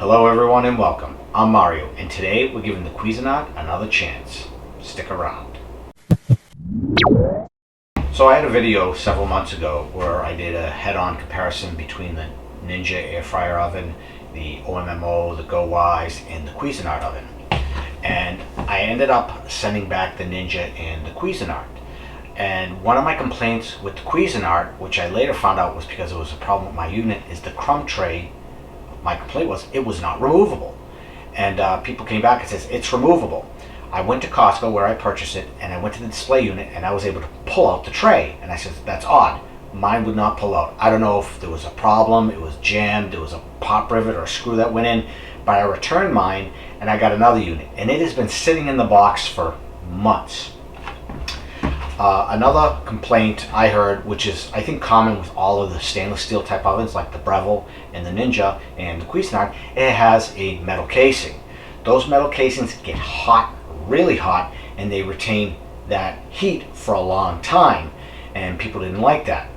Hello everyone and welcome. I'm Mario and today we're giving the Cuisinart another chance. Stick around. So I had a video several months ago where I did a head-on comparison between the Ninja air fryer oven, the OMMO, the GoWISE, and the Cuisinart oven. And I ended up sending back the Ninja and the Cuisinart. And one of my complaints with the Cuisinart, which I later found out was because it was a problem with my unit, is the crumb tray. My complaint was it was not removable. And people came back and says it's removable. I went to Costco where I purchased it and I went to the display unit and I was able to pull out the tray. And I said, that's odd. Mine would not pull out. I don't know if there was a problem, it was jammed, there was a pop rivet or a screw that went in, but I returned mine and I got another unit. And it has been sitting in the box for months. Another complaint I heard, which is I think common with all of the stainless steel type ovens like the Breville and the Ninja and the Cuisinart, it has a metal casing. Those metal casings get hot, really hot, and they retain that heat for a long time, and people didn't like that.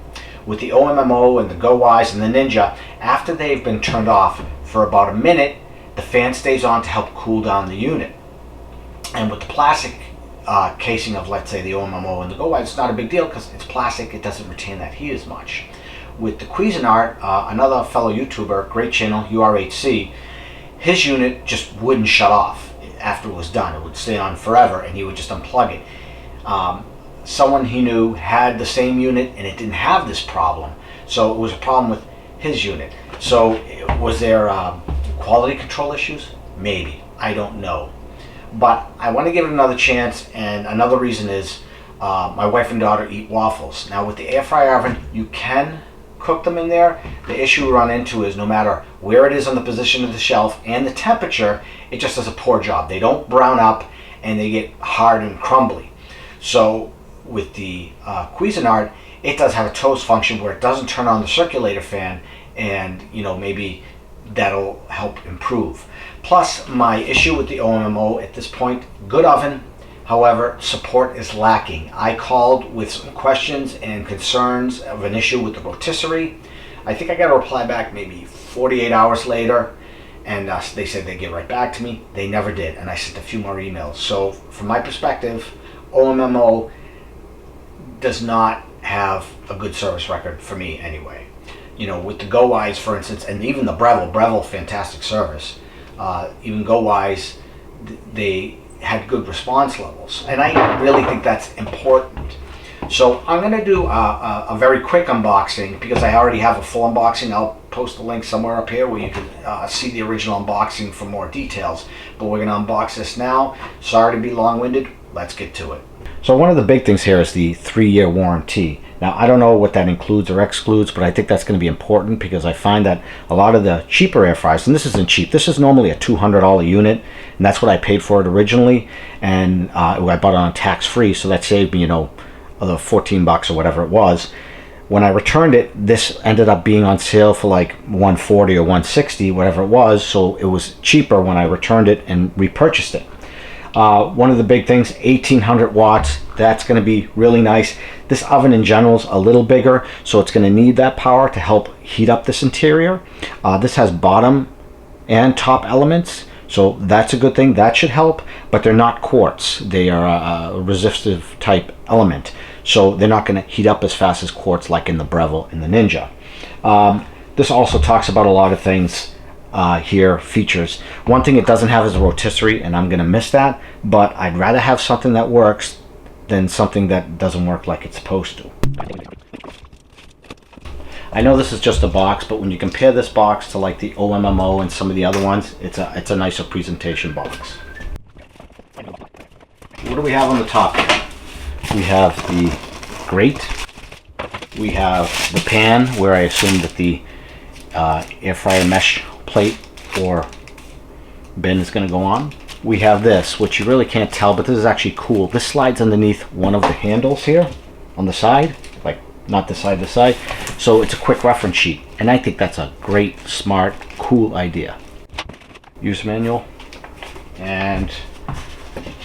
With the OMMO and the GoWISE and the Ninja, after they've been turned off for about a minute, the fan stays on to help cool down the unit. And with the plastic casing of, let's say, the OMMO and the GoWISE, it's not a big deal because it's plastic, it doesn't retain that heat as much. With the Cuisinart, another fellow YouTuber, great channel, URHC, his unit just wouldn't shut off after it was done. It would stay on forever and he would just unplug it. Someone he knew had the same unit and it didn't have this problem, so it was a problem with his unit. So was there quality control issues? Maybe, I don't know. But I want to give it another chance, and another reason is my wife and daughter eat waffles. Now with the air fryer oven, you can cook them in there. The issue we run into is no matter where it is on the position of the shelf and the temperature, it just does a poor job. They don't brown up and they get hard and crumbly. So with the Cuisinart, it does have a toast function where it doesn't turn on the circulator fan, and maybe that'll help improve. Plus, my issue with the OMMO at this point, good oven, however, support is lacking. I called with some questions and concerns of an issue with the Rotisserie. I think I got a reply back maybe 48 hours later, and they said they'd get right back to me. They never did, and I sent a few more emails. So from my perspective, OMMO does not have a good service record for me anyway. With the GoWISE, for instance, and even the Breville, fantastic service. Even GoWISE, they had good response levels, and I really think that's important. So I'm going to do a very quick unboxing because I already have a full unboxing. I'll post a link somewhere up here where you can see the original unboxing for more details. But we're going to unbox this now. Sorry to be long-winded. Let's get to it. So one of the big things here is the 3-year warranty. Now, I don't know what that includes or excludes, but I think that's going to be important because I find that a lot of the cheaper air fryers, and this isn't cheap, this is normally a $200 unit, and that's what I paid for it originally, and I bought it on tax-free, so that saved me, the 14 bucks or whatever it was. When I returned it, this ended up being on sale for like $140 or $160, whatever it was, so it was cheaper when I returned it and repurchased it. One of the big things, 1800 watts, that's going to be really nice. This oven in general is a little bigger, so it's going to need that power to help heat up this interior. This has bottom and top elements, so that's a good thing. That should help, but they're not quartz. They are a resistive type element, so they're not going to heat up as fast as quartz like in the Breville and the Ninja. This also talks about a lot of things here, features. One thing it doesn't have is a rotisserie, and I'm going to miss that, but I'd rather have something that works than something that doesn't work like it's supposed to. I know this is just a box, but when you compare this box to like the OMMO and some of the other ones, it's a nicer presentation box. What do we have on the top here? We have the grate, we have the pan where I assume that the air fryer mesh plate or bin is going to go on. We have this, which you really can't tell, but this is actually cool. This slides underneath one of the handles here on the side, like not this side, this side. So it's a quick reference sheet, and I think that's a great, smart, cool idea. Use manual, and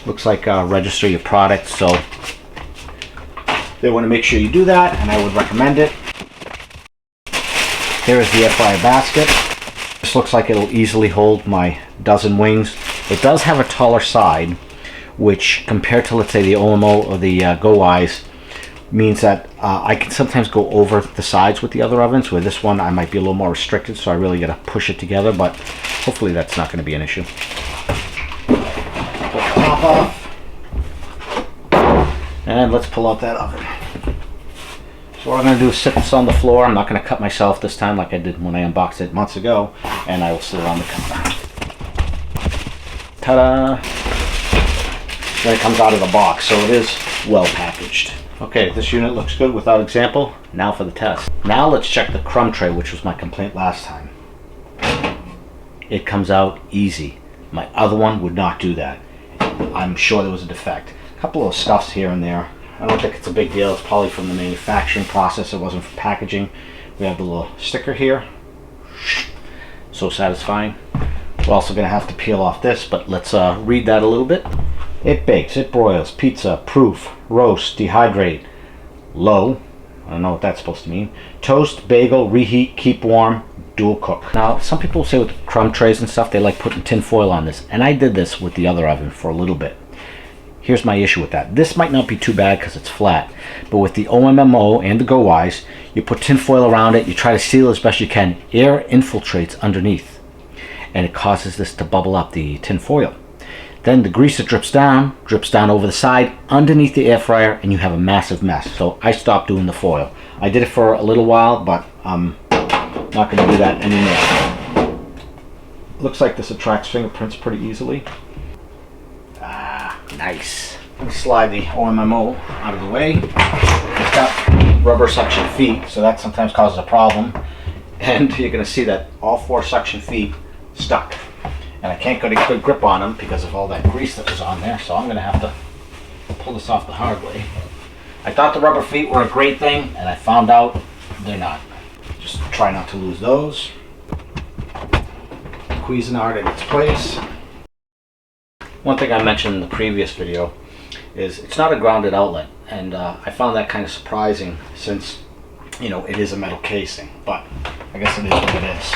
looks like register your product, so they want to make sure you do that, and I would recommend it. Here is the air fryer basket. This looks like it'll easily hold my dozen wings. It does have a taller side, which compared to, let's say, the OMO or the GoWISE, means that I can sometimes go over the sides with the other ovens, where this one I might be a little more restricted, so I really got to push it together, but hopefully that's not going to be an issue. Put the top off, and let's pull out that oven. So what I'm going to do is sit this on the floor. I'm not going to cut myself this time like I did when I unboxed it months ago, and I will sit it on the counter. Ta-da! Then it comes out of the box, so it is well packaged. Okay, this unit looks good without example. Now for the test. Now let's check the crumb tray, which was my complaint last time. It comes out easy. My other one would not do that. I'm sure there was a defect. A couple of scuffs here and there. I don't think it's a big deal. It's probably from the manufacturing process. It wasn't for packaging. We have the little sticker here. So satisfying. We're also going to have to peel off this, but let's read that a little bit. It bakes, it broils, pizza, proof, roast, dehydrate, low, I don't know what that's supposed to mean, toast, bagel, reheat, keep warm, dual cook. Now, some people say with crumb trays and stuff, they like putting tin foil on this, and I did this with the other oven for a little bit. Here's my issue with that. This might not be too bad because it's flat, but with the OMMO and the GoWISE, you put tin foil around it, you try to seal as best you can, air infiltrates underneath, and it causes this to bubble up, the tin foil. Then the grease that drips down over the side underneath the air fryer, and you have a massive mess. So I stopped doing the foil. I did it for a little while, but I'm not going to do that anymore. Looks like this attracts fingerprints pretty easily. Ah, nice. Let me slide the OMMO out of the way. It's got rubber suction feet, so that sometimes causes a problem. And you're going to see that all 4 suction feet stuck. And I can't get a good grip on them because of all that grease that was on there, so I'm going to have to pull this off the hard way. I thought the rubber feet were a great thing, and I found out they're not. Just try not to lose those. Cuisinart in its place. One thing I mentioned in the previous video is it's not a grounded outlet, and I found that kind of surprising since, you know, it is a metal casing, but I guess it is what it is.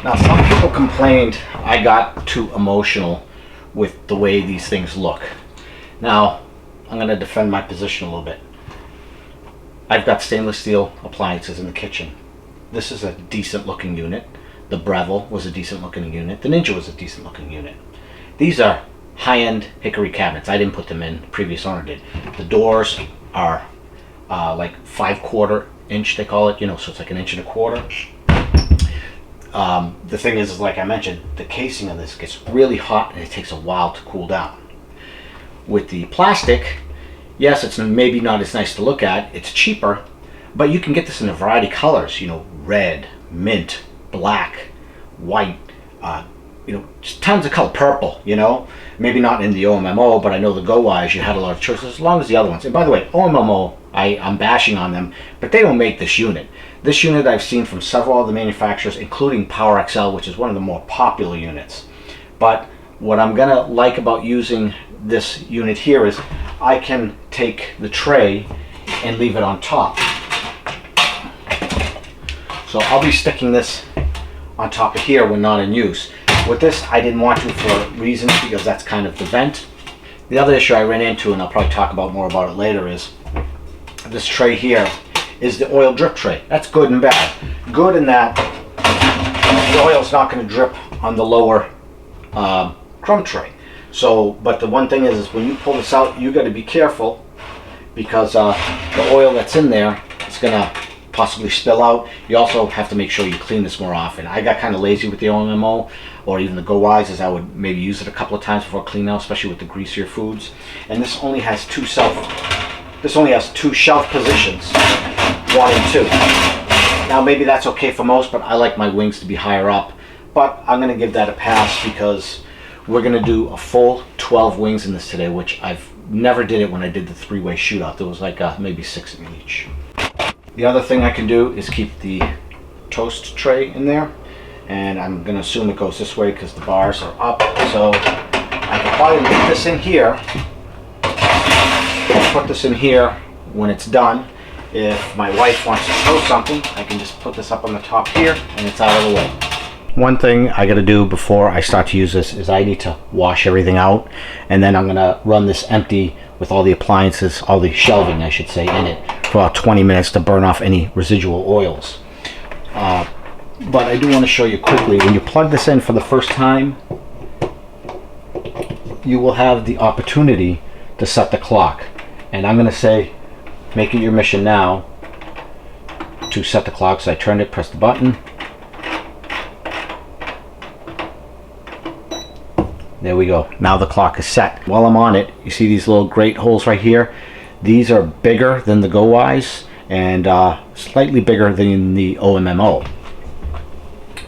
Now, some people complained I got too emotional with the way these things look. Now, I'm going to defend my position a little bit. I've got stainless steel appliances in the kitchen. This is a decent looking unit. The Breville was a decent looking unit. The Ninja was a decent looking unit. These are high-end hickory cabinets. I didn't put them in, the previous owner did. The doors are like 5/4 inch, they call it, you know, so it's like 1 1/4 inches. The thing is, like I mentioned, the casing of this gets really hot and it takes a while to cool down. With the plastic, yes, it's maybe not as nice to look at, it's cheaper, but you can get this in a variety of colors, you know, red, mint, black, white, you know, just tons of color, purple, you know, maybe not in the OMMO, but I know the GoWISE, you had a lot of choices, as long as the other ones. And by the way, OMMO, I'm bashing on them, but they don't make this unit. This unit I've seen from several other manufacturers, including Power XL, which is one of the more popular units. But what I'm gonna like about using this unit here is I can take the tray and leave it on top. So I'll be sticking this on top of here when not in use. With this, I didn't want to for reasons because that's kind of the vent. The other issue I ran into, and I'll probably talk about more about it later, is this tray here is the oil drip tray. That's good and bad. Good in that the oil's not going to drip on the lower crumb tray. So, but the one thing is when you pull this out, you got to be careful because the oil that's in there is going to possibly spill out. You also have to make sure you clean this more often. I got kind of lazy with the OMMO or even the GoWISE, as I would maybe use it a couple of times before cleaning out, especially with the greasier foods. And this only has two shelf positions, 1 and 2. Now maybe that's okay for most, but I like my wings to be higher up. But I'm going to give that a pass because we're going to do a full 12 wings in this today, which I've never did it when I did the 3-way shootout. There was like maybe 6 in each. The other thing I can do is keep the toast tray in there, and I'm going to assume it goes this way because the bars are up. So I can probably put this in here. I'll put this in here when it's done. if my wife wants to toast something, I can just put this up on the top here and it's out of the way. One thing I got to do before I start to use this is I need to wash everything out, and then I'm going to run this empty with all the appliances, all the shelving I should say, in it for about 20 minutes to burn off any residual oils. But I do want to show you quickly, when you plug this in for the first time, you will have the opportunity to set the clock. And I'm going to say, make it your mission now to set the clock. So I turned it, press the button. There we go. Now the clock is set. While I'm on it, you see these little grate holes right here? These are bigger than the GoWISE and slightly bigger than the OMMO.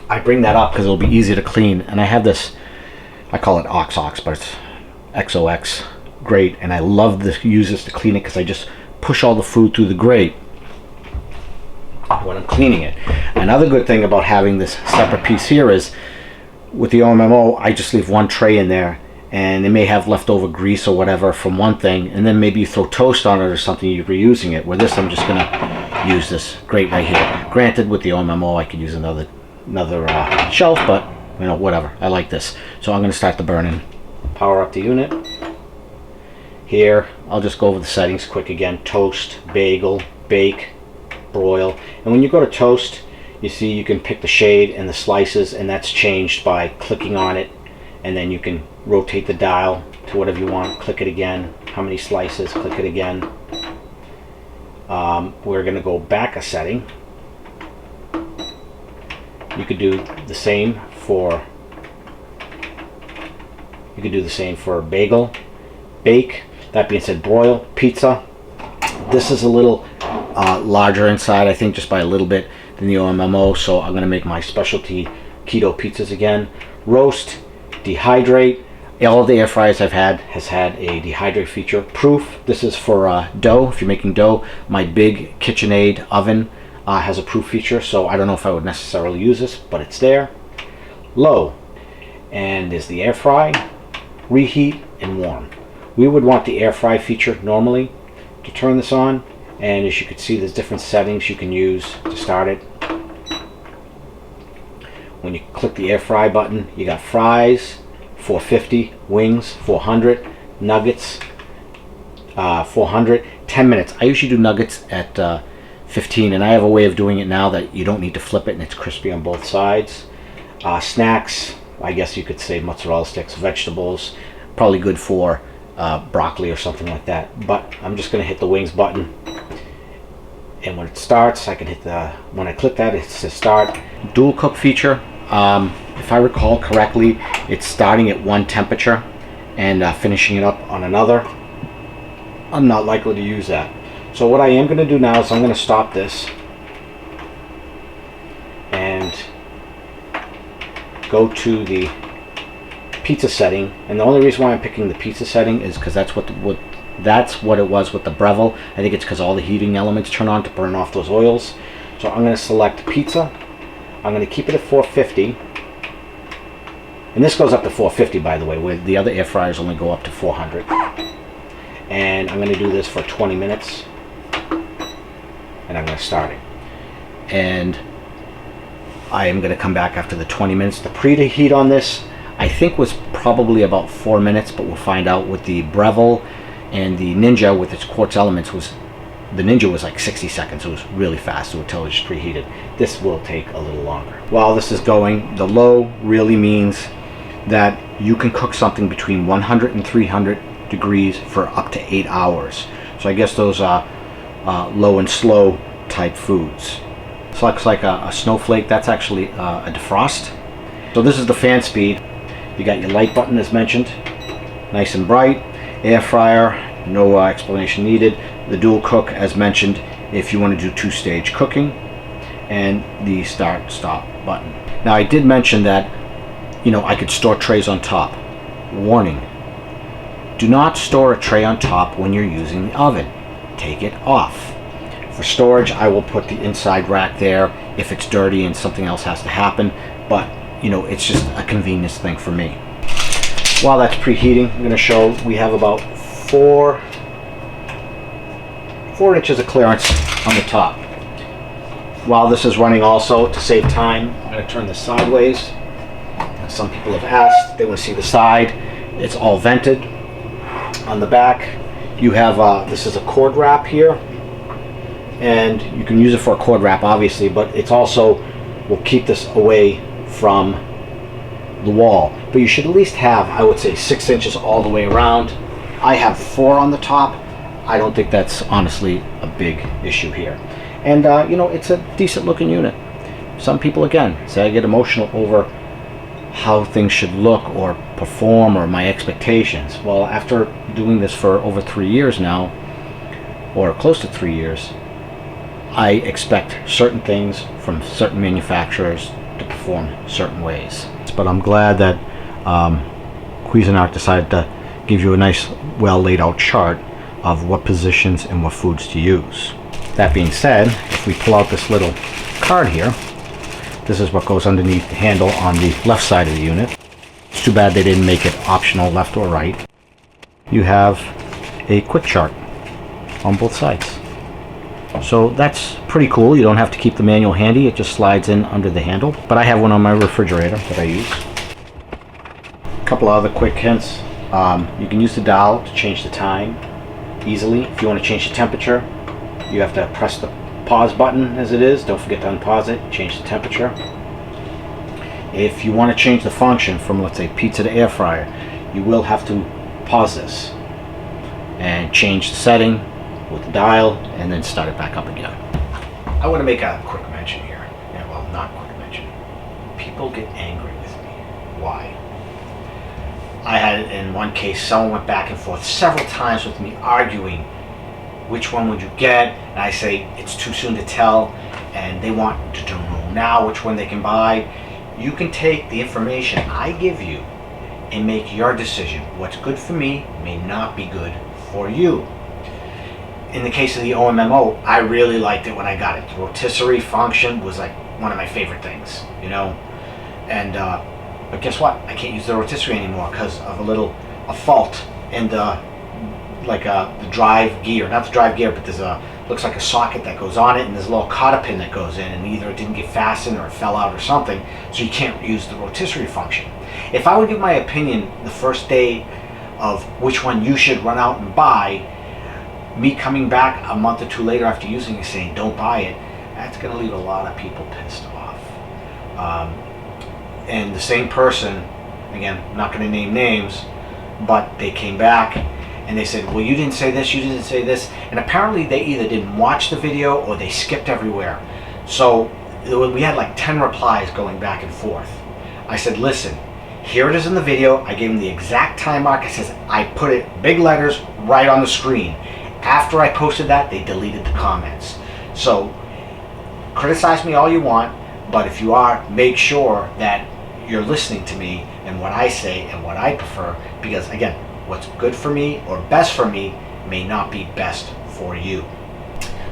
I bring that up because it'll be easy to clean. And I have this, I call it OXOX, but it's XOX grate. And I love to use this to clean it because I just push all the food through the grate when I'm cleaning it. Another good thing about having this separate piece here is, with the OMMO, I just leave one tray in there, and it may have leftover grease or whatever from one thing, and then maybe you throw toast on it or something, you're reusing it. Where this, I'm just gonna use this grate right here. Granted, with the OMMO, I could use another shelf, but you know, whatever. I like this, so I'm gonna start the burning. Power up the unit. Here, I'll just go over the settings quick again. Toast, bagel, bake, broil, and when you go to toast, you see you can pick the shade and the slices, and that's changed by clicking on it, and then you can rotate the dial to whatever you want. Click it again. How many slices? Click it again. We're going to go back a setting. You could do the same for bagel, bake. That being said, broil, pizza. This is a little larger inside, I think, just by a little bit than the OMMO, so I'm going to make my specialty keto pizzas again. Roast, dehydrate. All of the air fryers I've had has had a dehydrate feature. Proof, this is for dough. If you're making dough, my big KitchenAid oven has a proof feature, so I don't know if I would necessarily use this, but it's there. Low, and there's the air fry, reheat, and warm. We would want the air fry feature normally to turn this on. And as you can see, there's different settings you can use to start it. When you click the air fry button, you got fries, 450, wings, 400, nuggets, 400, 10 minutes. I usually do nuggets at 15, and I have a way of doing it now that you don't need to flip it and it's crispy on both sides. Snacks, I guess you could say mozzarella sticks, vegetables, probably good for broccoli or something like that. But I'm just going to hit the wings button. And when it starts, I can hit when I click that, it says start. Dual cook feature, if I recall correctly, it's starting at one temperature and finishing it up on another. I'm not likely to use that. So what I am going to do now is I'm going to stop this and go to the pizza setting. And the only reason why I'm picking the pizza setting is because that's what it was with the Breville. I think it's because all the heating elements turn on to burn off those oils. So I'm going to select pizza. I'm going to keep it at 450. And this goes up to 450, by the way, where the other air fryers only go up to 400. And I'm going to do this for 20 minutes. And I'm going to start it. And I am going to come back after the 20 minutes. The preheat on this, I think, was probably about 4 minutes, but we'll find out. With the Breville and the Ninja with its quartz elements, the Ninja was like 60 seconds. It was really fast until it was preheated. This will take a little longer. While this is going, the low really means that you can cook something between 100 and 300 degrees for up to 8 hours. So I guess those are low and slow type foods. This looks like a snowflake. That's actually a defrost. So this is the fan speed. You got your light button as mentioned, nice and bright. Air fryer, no explanation needed. The dual cook as mentioned if you want to do two-stage cooking, and the start stop button. Now I did mention that, you know, I could store trays on top. Warning, do not store a tray on top when you're using the oven. Take it off. For storage, I will put the inside rack there if it's dirty and something else has to happen, but you know, it's just a convenience thing for me. While that's preheating, I'm going to show we have about 4 inches of clearance on the top. While this is running also, to save time, I'm going to turn this sideways. Some people have asked, they want to see the side. It's all vented. On the back, you have, this is a cord wrap here. And you can use it for a cord wrap, obviously, but it's also will keep this away from the wall. But you should at least have, I would say, 6 inches all the way around. I have 4 on the top. I don't think that's honestly a big issue here. And you know, it's a decent looking unit. Some people, again, say I get emotional over how things should look or perform or my expectations. Well, after doing this for over 3 years now, or close to 3 years, I expect certain things from certain manufacturers to perform certain ways. But I'm glad that Cuisinart decided to give you a nice, well laid out chart of what positions and what foods to use. That being said, if we pull out this little card here, this is what goes underneath the handle on the left side of the unit. It's too bad they didn't make it optional left or right. You have a quick chart on both sides. So that's pretty cool. You don't have to keep the manual handy. It just slides in under the handle. But I have one on my refrigerator that I use. A couple of other quick hints. You can use the dial to change the time easily. If you want to change the temperature, you have to press the pause button as it is. Don't forget to unpause it. Change the temperature. If you want to change the function from, let's say, pizza to air fryer, you will have to pause this and change the setting with the dial and then start it back up again. I want to make a quick mention here. Yeah, well, not quick mention. People get angry with me. Why? I had, in one case, someone went back and forth several times with me arguing which one would you get, and I say it's too soon to tell, and they want to know now which one they can buy. You can take the information I give you and make your decision. What's good for me may not be good for you. In the case of the OMMO, I really liked it when I got it. The rotisserie function was like one of my favorite things, you know. And but guess what? I can't use the rotisserie anymore because of a fault in the the drive gear. Not the drive gear, but there's looks like a socket that goes on it, and there's a little cotter pin that goes in, and either it didn't get fastened or it fell out or something, so you can't use the rotisserie function. If I would give my opinion the first day of which one you should run out and buy, me coming back a month or two later after using it saying don't buy it, that's going to leave a lot of people pissed off. And the same person, again, I'm not going to name names, but they came back and they said, well, you didn't say this, you didn't say this, and apparently they either didn't watch the video or they skipped everywhere. So we had like 10 replies going back and forth. I said, listen, here it is in the video. I gave them the exact time mark. I says, I put it big letters right on the screen. After I posted that, they deleted the comments. So criticize me all you want, but if you are, make sure that you're listening to me and what I say and what I prefer, because again, what's good for me or best for me may not be best for you.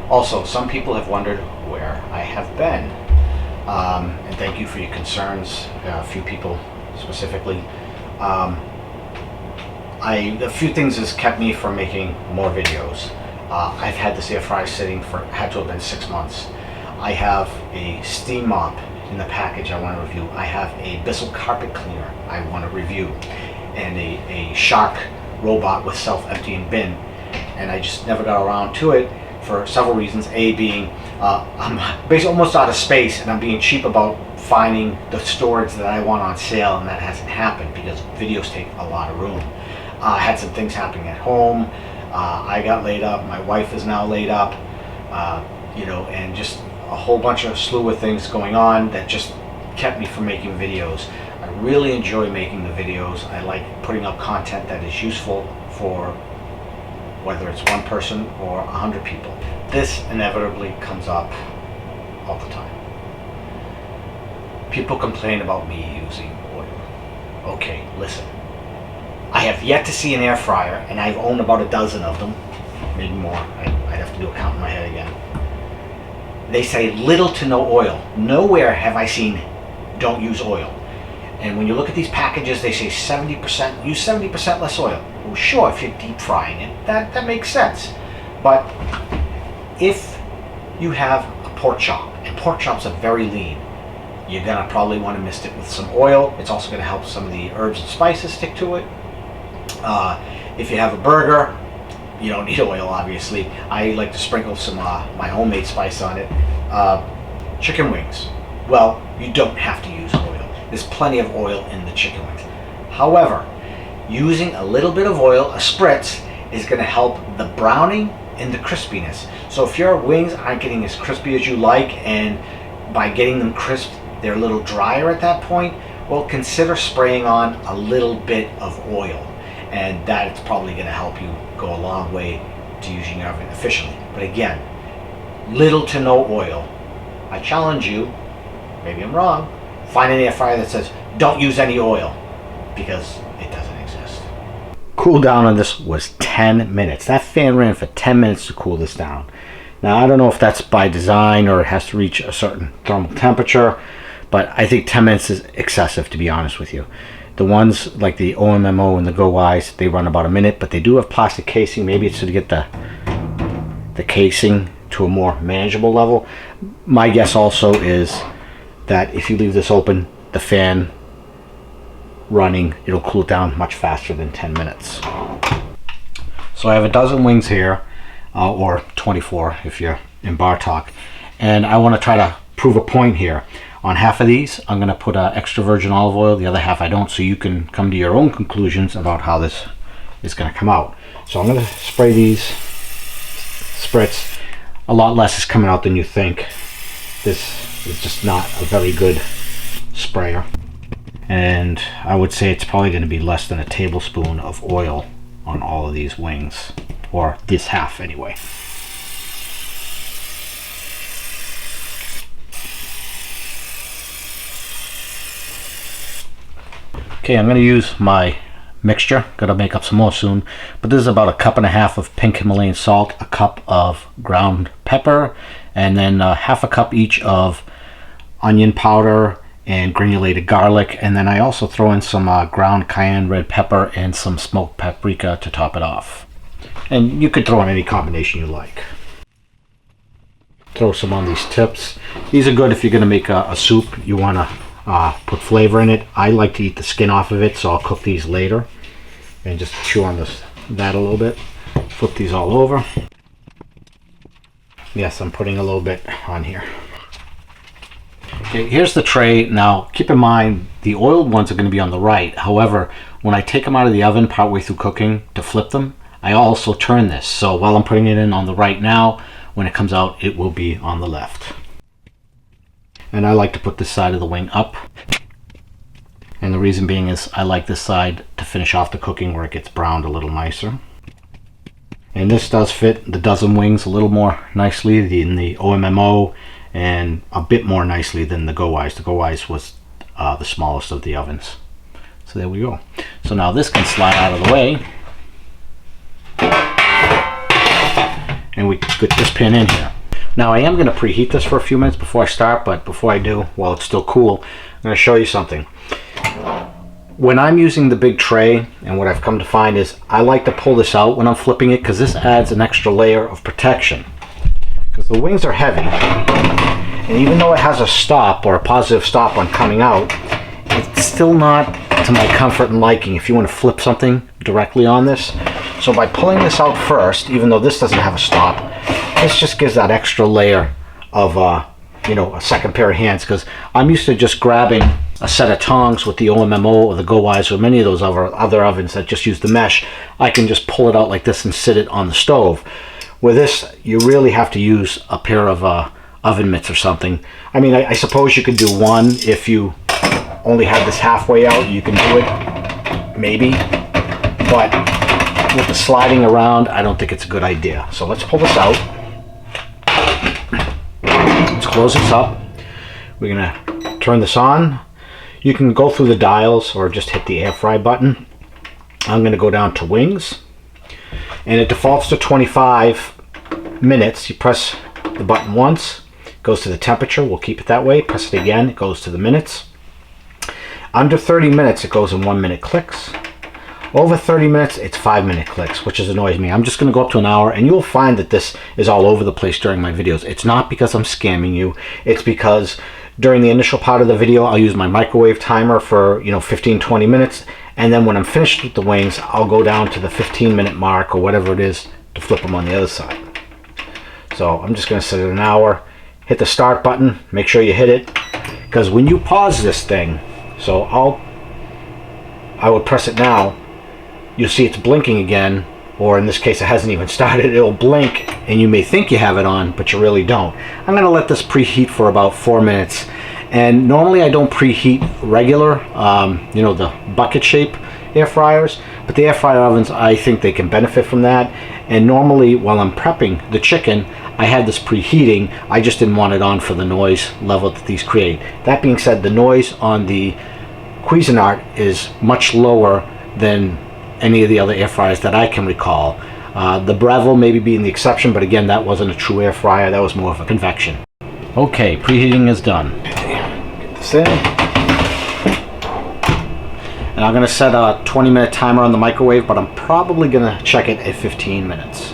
Also, some people have wondered where I have been, and thank you for your concerns. A few people specifically. A few things has kept me from making more videos. I've had this air fryer sitting for, had to have been 6 months. I have a steam mop in the package I want to review. I have a Bissell carpet cleaner I want to review, and a Shark robot with self-emptying bin, and I just never got around to it for several reasons. A being I'm basically almost out of space, and I'm being cheap about finding the storage that I want on sale, and that hasn't happened because videos take a lot of room. I had some things happening at home. I got laid up. My wife is now laid up. You know, and just a whole bunch of slew of things going on that just kept me from making videos. I really enjoy making the videos. I like putting up content that is useful for whether it's one person or 100 people. This inevitably comes up all the time. People complain about me using oil. Okay, listen. I have yet to see an air fryer, and I've owned about a dozen of them, maybe more. I'd have to do a count in my head again. They say little to no oil. Nowhere have I seen don't use oil. And when you look at these packages, they say 70%, use 70% less oil. Well, sure, if you're deep frying it, that makes sense. But if you have a pork chop, and pork chops are very lean. You're gonna probably want to mist it with some oil. It's also gonna help some of the herbs and spices stick to it. If you have a burger, you don't need oil, obviously. I like to sprinkle some my homemade spice on it. Chicken wings. Well, you don't have to use oil. There's plenty of oil in the chicken wings. However, using a little bit of oil, a spritz, is going to help the browning and the crispiness. So if your wings aren't getting as crispy as you like, and by getting them crisp, they're a little drier at that point, well, consider spraying on a little bit of oil. And that's probably going to help you go a long way to using your oven efficiently. But again, little to no oil. I challenge you, maybe I'm wrong, find an air fryer that says don't use any oil, because it doesn't exist. Cool down on this was 10 minutes. That fan ran for 10 minutes to cool this down. Now, I don't know if that's by design or it has to reach a certain thermal temperature, but I think 10 minutes is excessive, to be honest with you. The ones like the OMMO and the GoWISE, they run about a minute, but they do have plastic casing. Maybe it's to get the casing to a more manageable level. My guess also is that if you leave this open, the fan running, it'll cool down much faster than 10 minutes. So I have a dozen wings here, or 24 if you're in bar talk, and I want to try to prove a point here. On half of these, I'm going to put extra virgin olive oil. The other half I don't, so you can come to your own conclusions about how this is going to come out. So I'm going to spray these spritz. A lot less is coming out than you think. This is just not a very good sprayer. And I would say it's probably going to be less than a tablespoon of oil on all of these wings, or this half anyway. Okay, I'm going to use my mixture. Got to make up some more soon. But this is about 1.5 cups of pink Himalayan salt, a cup of ground pepper, and then 1/2 cup each of onion powder and granulated garlic. And then I also throw in some ground cayenne red pepper and some smoked paprika to top it off. And you could throw in any combination you like. Throw some on these tips. These are good if you're going to make a soup. You want to put flavor in it. I like to eat the skin off of it, so I'll cook these later and just chew on that a little bit. Flip these all over. Yes, I'm putting a little bit on here. Okay, here's the tray. Now keep in mind the oiled ones are going to be on the right. However, when I take them out of the oven partway through cooking to flip them, I also turn this. So while I'm putting it in on the right now, when it comes out, it will be on the left. And I like to put this side of the wing up. And the reason being is I like this side to finish off the cooking where it gets browned a little nicer. And this does fit the dozen wings a little more nicely than the OMMO, and a bit more nicely than the GoWISE. The GoWISE was the smallest of the ovens. So there we go. So now this can slide out of the way. And we get this pin in here. Now I am going to preheat this for a few minutes before I start, but before I do, while it's still cool, I'm going to show you something. When I'm using the big tray, and what I've come to find is I like to pull this out when I'm flipping it, because this adds an extra layer of protection. Because the wings are heavy, and even though it has a stop or a positive stop on coming out, it's still not to my comfort and liking if you want to flip something directly on this. So by pulling this out first, even though this doesn't have a stop, this just gives that extra layer of a second pair of hands, because I'm used to just grabbing a set of tongs with the OMMO or the GoWISE or many of those other ovens that just use the mesh. I can just pull it out like this and sit it on the stove. With this, you really have to use a pair of oven mitts or something. I mean, I suppose you could do one if you only have this halfway out. You can do it, maybe, but with the sliding around, I don't think it's a good idea. So let's pull this out. Let's close this up. We're gonna turn this on. You can go through the dials or just hit the air fry button. I'm gonna go down to wings, and it defaults to 25 minutes. You press the button once, it goes to the temperature. We'll keep it that way. Press it again, it goes to the minutes. Under 30 minutes, it goes in 1 minute clicks. Over 30 minutes, it's 5-minute clicks, which annoys me. I'm just going to go up to an hour, and you'll find that this is all over the place during my videos. It's not because I'm scamming you. It's because during the initial part of the video, I'll use my microwave timer for 15-20 minutes, and then when I'm finished with the wings, I'll go down to the 15-minute mark or whatever it is to flip them on the other side. So I'm just going to set it an hour. Hit the start button. Make sure you hit it, because when you pause this thing, so I would press it now. You'll see it's blinking again, or in this case it hasn't even started. It'll blink and you may think you have it on, but you really don't. I'm going to let this preheat for about 4 minutes, and normally I don't preheat regular the bucket shape air fryers, but the air fryer ovens, I think they can benefit from that. And normally while I'm prepping the chicken, I had this preheating. I just didn't want it on for the noise level that these create. That being said, the noise on the Cuisinart is much lower than any of the other air fryers that I can recall. The Breville maybe being the exception, but again, that wasn't a true air fryer. That was more of a convection. Okay, preheating is done. Get this in. And I'm going to set a 20-minute timer on the microwave, but I'm probably going to check it at 15 minutes.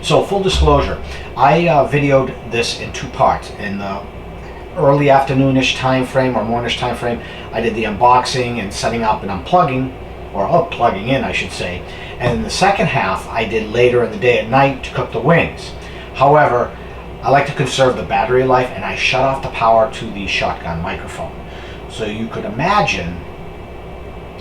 So, full disclosure, I videoed this in 2 parts. In the early afternoonish time frame or morningish time frame, I did the unboxing and setting up and unplugging, or plugging in I should say, and in the second half I did later in the day at night to cook the wings. However, I like to conserve the battery life, and I shut off the power to the shotgun microphone. So you could imagine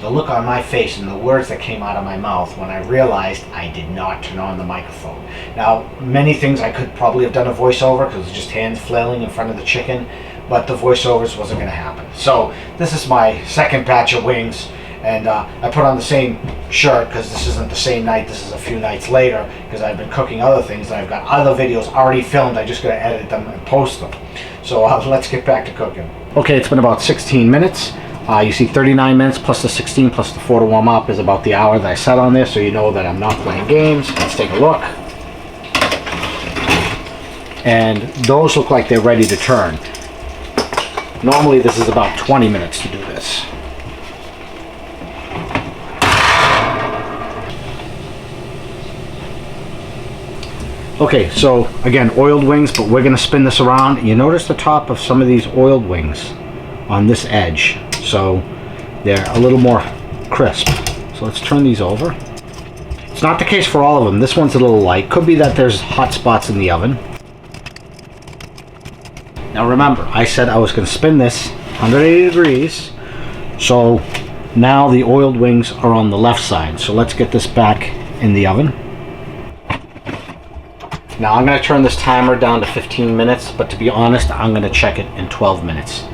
the look on my face and the words that came out of my mouth when I realized I did not turn on the microphone. Now, many things I could probably have done a voiceover, because it's just hands flailing in front of the chicken, but the voiceovers wasn't going to happen. So this is my second batch of wings, and I put on the same shirt because this isn't the same night. This is a few nights later, because I've been cooking other things and I've got other videos already filmed. I just got to edit them and post them. So let's get back to cooking. Okay, it's been about 16 minutes. You see 39 minutes plus the 16 plus the 4 to warm up is about the hour that I set on there, so you know that I'm not playing games. Let's take a look. And those look like they're ready to turn. Normally this is about 20 minutes to do this. Okay, so again, oiled wings, but we're going to spin this around. You notice the top of some of these oiled wings on this edge, so they're a little more crisp. So let's turn these over. It's not the case for all of them. This one's a little light. Could be that there's hot spots in the oven. Now remember, I said I was going to spin this 180 degrees, so now the oiled wings are on the left side. So let's get this back in the oven. Now I'm going to turn this timer down to 15 minutes, but to be honest, I'm going to check it in 12 minutes.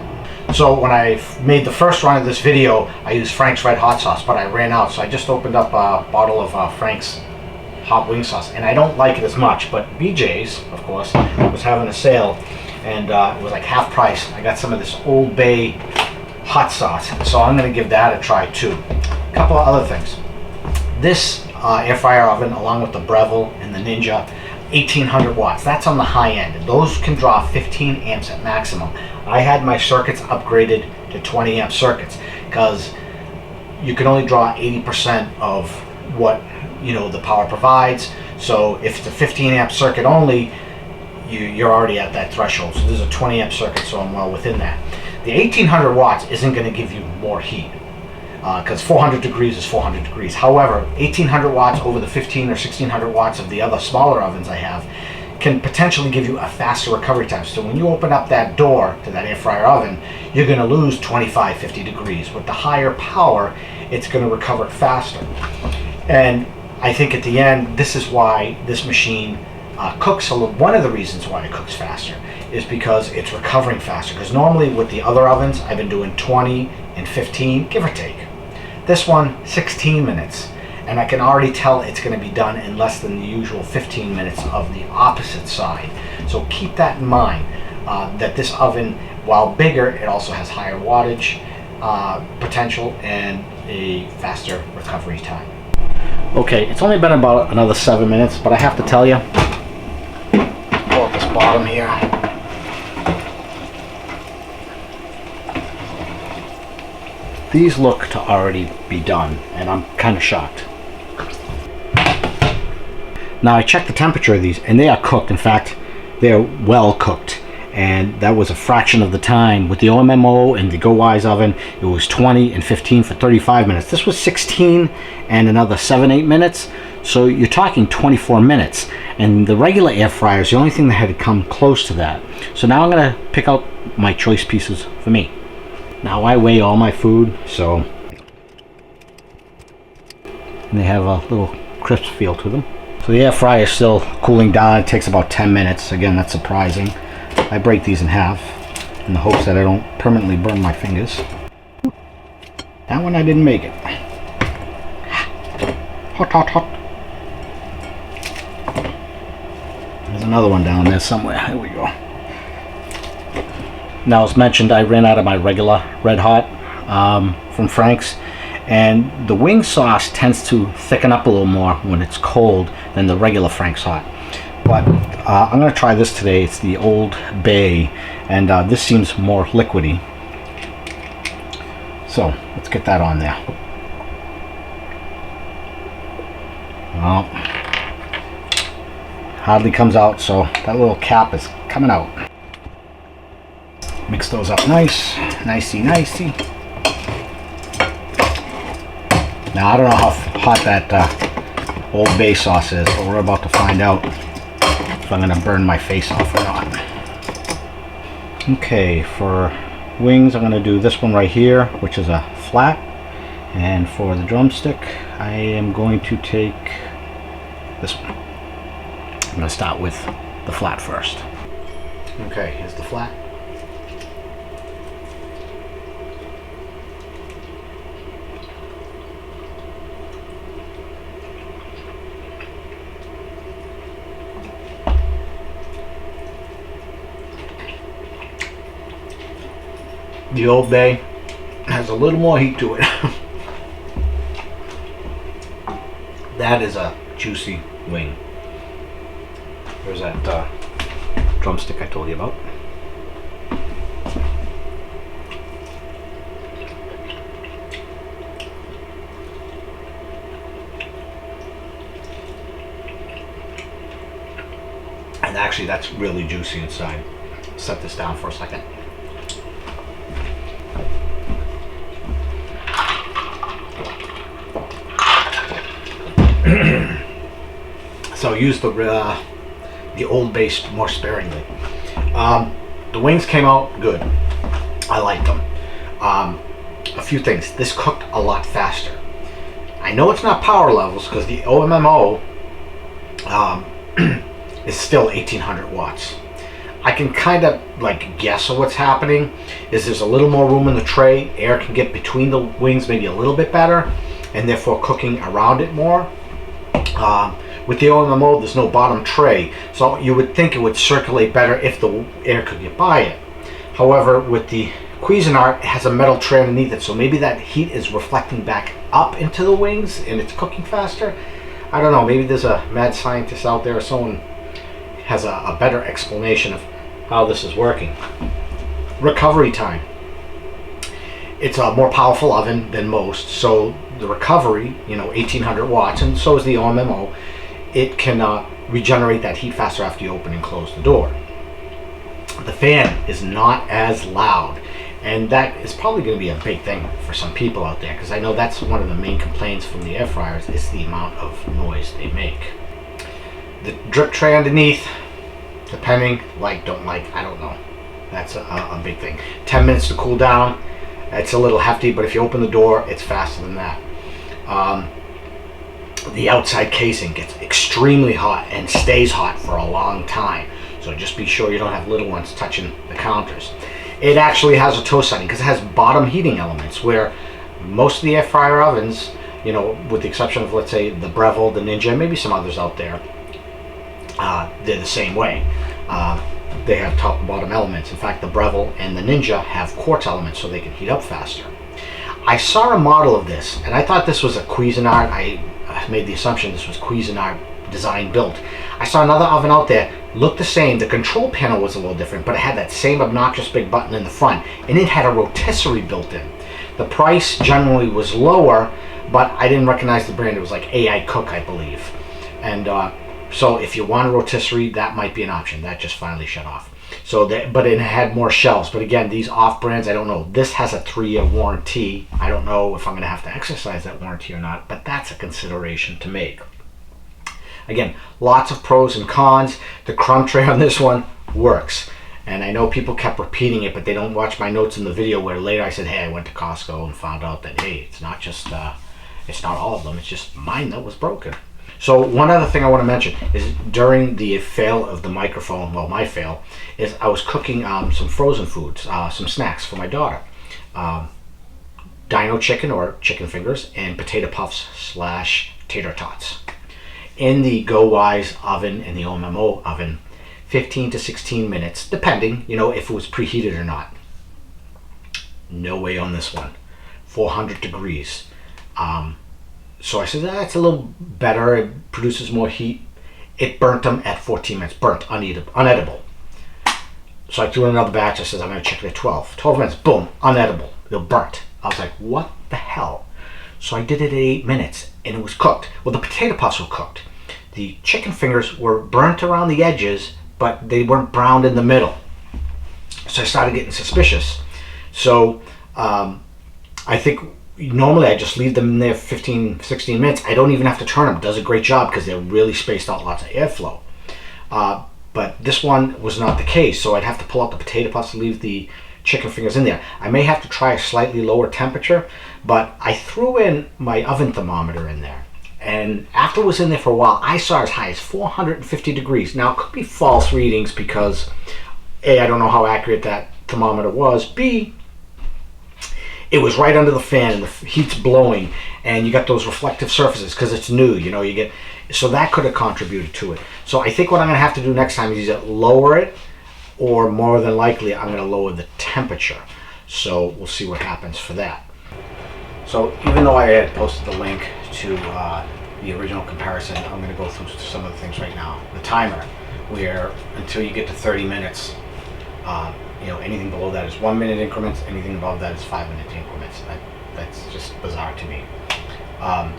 So when I made the first run of this video, I used Frank's Red Hot Sauce, but I ran out, so I just opened up a bottle of Frank's Hot Wing Sauce, and I don't like it as much, but BJ's, of course, was having a sale, and it was like half price. I got some of this Old Bay hot sauce, so I'm going to give that a try too. A couple of other things. This air fryer oven, along with the Breville and the Ninja, 1800 watts. That's on the high end. Those can draw 15 amps at maximum. I had my circuits upgraded to 20 amp circuits because you can only draw 80% of what the power provides. So if it's a 15 amp circuit only, you're already at that threshold. So this is a 20 amp circuit, so I'm well within that. The 1800 watts isn't going to give you more heat, because 400 degrees is 400 degrees. However, 1800 watts over the 15 or 1600 watts of the other smaller ovens I have can potentially give you a faster recovery time. So when you open up that door to that air fryer oven, you're going to lose 25-50 degrees. With the higher power, it's going to recover faster. And I think at the end, this is why this machine cooks a little. One of the reasons why it cooks faster is because it's recovering faster. Because normally with the other ovens, I've been doing 20 and 15, give or take. This one, 16 minutes, and I can already tell it's going to be done in less than the usual 15 minutes of the opposite side. So keep that in mind, that this oven, while bigger, it also has higher wattage potential and a faster recovery time. Okay, it's only been about another 7 minutes, but I have to tell you, pull up this bottom here. these look to already be done, and I'm kind of shocked. Now I checked the temperature of these, and they are cooked. In fact, they're well cooked, and that was a fraction of the time. With the OMMO and the GoWISE oven, it was 20 and 15 for 35 minutes. This was 16 and another 7-8 minutes, so you're talking 24 minutes. And the regular air fryer is the only thing that had come close to that. So now I'm going to pick out my choice pieces for me. Now I weigh all my food, so and they have a little crisp feel to them. So the air fryer is still cooling down. It takes about 10 minutes. Again, that's surprising. I break these in half in the hopes that I don't permanently burn my fingers. That one I didn't make it. Hot, hot, hot. There's another one down there somewhere. Here we go. Now, as mentioned, I ran out of my regular Red Hot from Frank's. And the wing sauce tends to thicken up a little more when it's cold than the regular Frank's Hot. But I'm going to try this today. It's the Old Bay, and this seems more liquidy. So let's get that on there. Well, hardly comes out, so that little cap is coming out. Mix those up nice, nicey, nicey. Now I don't know how hot that Old Bay sauce is, but we're about to find out if I'm going to burn my face off or not. Okay, for wings I'm going to do this one right here, which is a flat. And for the drumstick, I am going to take this one. I'm going to start with the flat first. Okay, here's the flat. The Old Bay has a little more heat to it. That is a juicy wing. There's that drumstick I told you about. And actually that's really juicy inside. Set this down for a second. So use the Old Bay more sparingly. The wings came out good. I liked them. A few things. This cooked a lot faster. I know it's not power levels because the OMMO is still 1800 watts. I can kind of like guess what's happening is there's a little more room in the tray. Air can get between the wings maybe a little bit better, and therefore cooking around it more. With the OMMO, there's no bottom tray, so you would think it would circulate better if the air could get by it. However, with the Cuisinart, it has a metal tray underneath it, so maybe that heat is reflecting back up into the wings and it's cooking faster. I don't know, maybe there's a mad scientist out there or someone has a better explanation of how this is working. Recovery time. It's a more powerful oven than most, so the recovery, 1800 watts, and so is the OMMO, it can regenerate that heat faster after you open and close the door. The fan is not as loud, and that is probably going to be a big thing for some people out there, because I know that's one of the main complaints from the air fryers is the amount of noise they make. The drip tray underneath, depending, don't like, I don't know. That's a big thing. 10 minutes to cool down. It's a little hefty, but if you open the door, it's faster than that. The outside casing gets extremely hot and stays hot for a long time. So just be sure you don't have little ones touching the counters. It actually has a toast setting because it has bottom heating elements where most of the air fryer ovens, with the exception of, let's say, the Breville, the Ninja, maybe some others out there, they're the same way. They have top and bottom elements. In fact, the Breville and the Ninja have quartz elements so they can heat up faster. I saw a model of this, and I thought this was a Cuisinart. I made the assumption this was Cuisinart design built. I saw another oven out there, looked the same. The control panel was a little different, but it had that same obnoxious big button in the front, and it had a rotisserie built in. The price generally was lower, but I didn't recognize the brand. It was like AI Cook, I believe. And so if you want a rotisserie, that might be an option. That just finally shut off. So but it had more shelves. But again, these off brands, I don't know. This has a 3-year warranty. I don't know if I'm going to have to exercise that warranty or not, but that's a consideration to make. Again, lots of pros and cons. The crumb tray on this one works. And I know people kept repeating it, but they don't watch my notes in the video where later I said, hey, I went to Costco and found out that, hey, it's not just, it's not all of them. It's just mine that was broken. So one other thing I want to mention is during the fail of the microphone, well, my fail, is I was cooking some frozen foods, some snacks for my daughter. Dino chicken or chicken fingers and potato puffs / tater tots. In the GoWISE oven and the OMMO oven, 15 to 16 minutes, depending, you know, if it was preheated or not. No way on this one. 400 degrees. So I said, that's a little better. It produces more heat. It burnt them at 14 minutes. Burnt, unedible. So I threw in another batch. I said, I'm going to check it at 12. 12 minutes, boom, unedible. They're burnt. I was like, what the hell? So I did it at 8 minutes, and it was cooked. Well, the potato puffs were cooked. The chicken fingers were burnt around the edges, but they weren't browned in the middle. So I started getting suspicious. So I think normally I just leave them in there 15, 16 minutes. I don't even have to turn them. It does a great job because they're really spaced out, lots of airflow. But this one was not the case, so I'd have to pull out the potato puffs and leave the chicken fingers in there. I may have to try a slightly lower temperature, but I threw in my oven thermometer in there. And after it was in there for a while, I saw as high as 450 degrees. Now, it could be false readings because A, I don't know how accurate that thermometer was. B, it was right under the fan and the heat's blowing and you got those reflective surfaces because it's new, you know, so that could have contributed to it. So I think what I'm going to have to do next time is either lower it or more than likely I'm going to lower the temperature. So we'll see what happens for that. So even though I had posted the link to the original comparison, I'm going to go through some of the things right now. The timer, where until you get to 30 minutes, you know, anything below that is 1 minute increments, anything above that is 5 minute increments. That's just bizarre to me.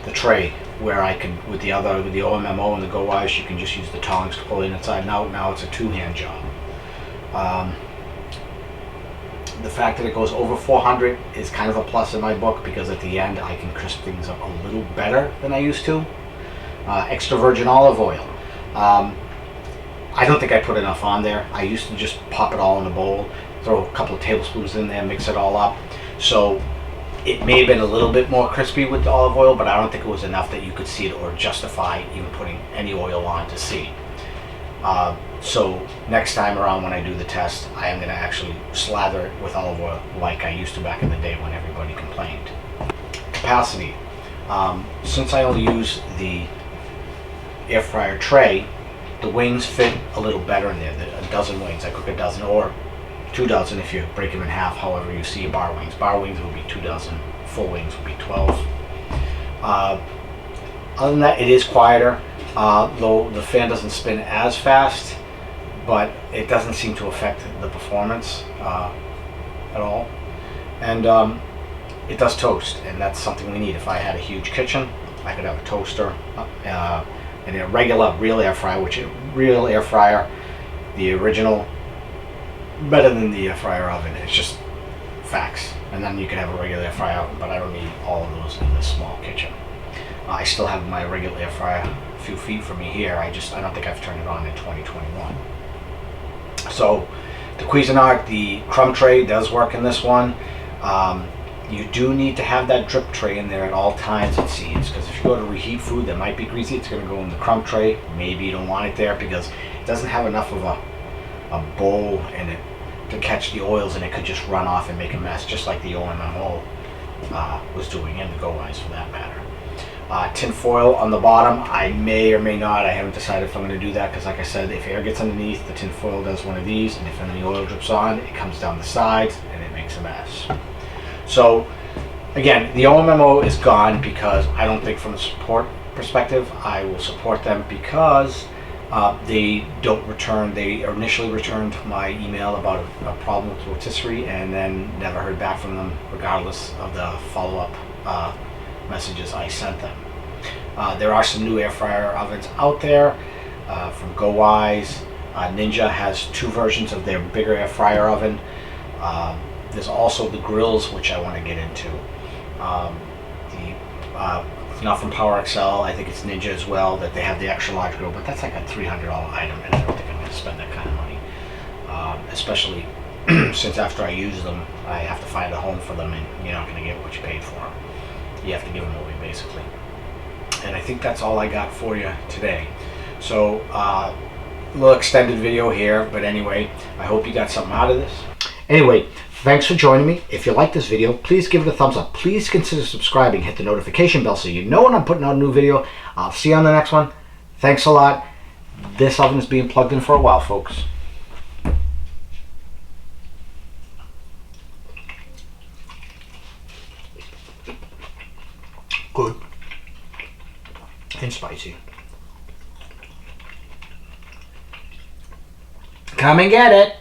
The tray, where I can, with the OMMO and the GoWISE, you can just use the tongs to pull it inside and out. Now it's a 2-hand job. The fact that it goes over 400 is kind of a plus in my book because at the end I can crisp things up a little better than I used to. Extra virgin olive oil. I don't think I put enough on there. I used to just pop it all in a bowl, throw a couple of tablespoons in there, mix it all up. So it may have been a little bit more crispy with the olive oil, but I don't think it was enough that you could see it or justify even putting any oil on to see. So next time around when I do the test, I am going to actually slather it with olive oil like I used to back in the day when everybody complained. Capacity. Since I only use the air fryer tray, the wings fit a little better in there. A dozen wings, I cook a dozen, or 2 dozen if you break them in half, however you see bar wings. Bar wings will be 2 dozen, full wings will be 12. Other than that, it is quieter, though the fan doesn't spin as fast, but it doesn't seem to affect the performance at all. And it does toast, and that's something we need. If I had a huge kitchen, I could have a toaster, and a regular real air fryer, the original, better than the air fryer oven. It's just facts. And then you can have a regular air fryer oven, but I don't need all of those in this small kitchen. I still have my regular air fryer a few feet from me here. I don't think I've turned it on in 2021. So the Cuisinart, the crumb tray does work in this one. You do need to have that drip tray in there at all times, it seems, because if you go to reheat food that might be greasy, it's going to go in the crumb tray. Maybe you don't want it there because it doesn't have enough of a bowl in it to catch the oils, and it could just run off and make a mess, just like the OMMO was doing, and the GoWISE for that matter. Tin foil on the bottom, I may or may not. I haven't decided if I'm going to do that because, like I said, if air gets underneath, the tin foil does one of these, and if any oil drips on, it comes down the sides and it makes a mess. So again, the OMMO is gone because I don't think from a support perspective I will support them because They don't return. They initially returned my email about a problem with Rotisserie, and then never heard back from them, regardless of the follow-up messages I sent them. There are some new air fryer ovens out there from GoWISE. Ninja has 2 versions of their bigger air fryer oven. There's also the grills, which I want to get into. Not from Power XL, I think it's Ninja as well, that they have the extra large grill, but that's like a $300 item, and I don't think I'm going to spend that kind of money. Especially since after I use them, I have to find a home for them, and you're not going to get what you paid for them. You have to give them away, basically. And I think that's all I got for you today. So, a little extended video here, but anyway, I hope you got something out of this. Anyway, thanks for joining me. If you like this video, please give it a thumbs up. Please consider subscribing. Hit the notification bell so you know when I'm putting out a new video. I'll see you on the next one. Thanks a lot. This oven is being plugged in for a while, folks. Good. And spicy. Come and get it.